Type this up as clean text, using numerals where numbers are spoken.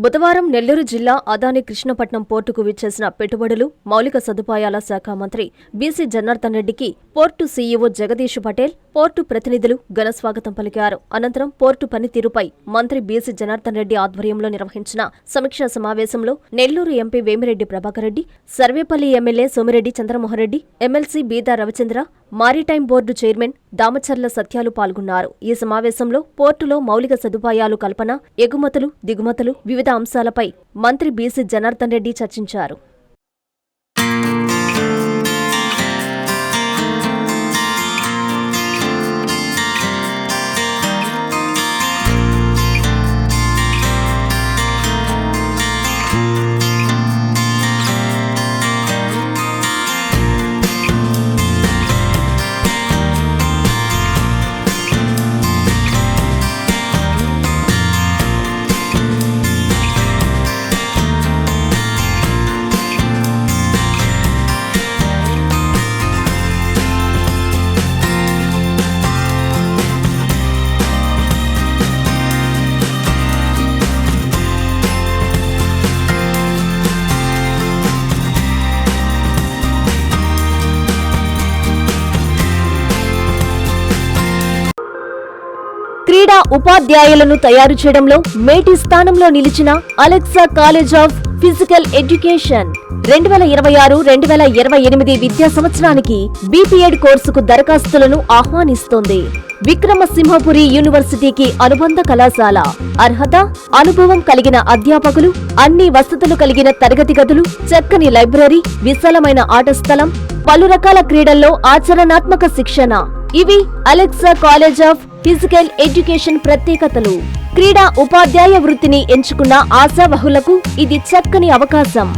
బుధవారం నెల్లూరు జిల్లా అదాని కృష్ణపట్నం పోర్టుకు విచ్చేసిన పెట్టుబడులు, మౌలిక సదుపాయాల శాఖ మంత్రి బీసీ జనార్దన్ రెడ్డికి port CEO Jagadish Patel, port ప్రతినిధులు ఘనస్వాగతం పలికారు. అనంతరం పోర్టు పనితీరుపై మంత్రి బీసీ జనార్దన్ రెడ్డి ఆధ్వర్యంలో నిర్వహించిన సమీక్షా సమావేశంలో Nellore MP Vemireddy Prabhakar Reddy, Sarvepalli MLA Somireddy Chandramohan Reddy, MLC Beeda Ravichandra, maritime board chairman Damacharla Satyalu పాల్గొన్నారు. ఈ సమావేశంలో పోర్టులో మౌలిక సదుపాయాలు కల్పన, ఎగుమతులు, దిగుమతులు, వివిధ అంశాలపై మంత్రి బీసీ జనార్దన్ రెడ్డి చర్చించారు. క్రీడా ఉపాధ్యాయులను తయారు చేయడంలో మేటి స్థానంలో నిలిచిన Alexa college of physical education 2026-2028 విద్యా సంవత్సరానికి బీపీఎడ్ కోర్సుకు దరఖాస్తులను ఆహ్వానిస్తోంది. విక్రమసింహపురి యూనివర్సిటీకి అనుబంధ కళాశాల. అర్హత, అనుభవం కలిగిన అధ్యాపకులు, అన్ని వసతులు కలిగిన తరగతి గదులు, చక్కని లైబ్రరీ, విశాలమైన ఆట స్థలం, పలు రకాల క్రీడల్లో ఆచరణాత్మక శిక్షణ. ఇవి Alexa college of physical education ప్రత్యేకతలు. క్రీడా ఉపాధ్యాయ వృత్తిని ఎంచుకున్న ఆశావహులకు ఇది చక్కని అవకాశం.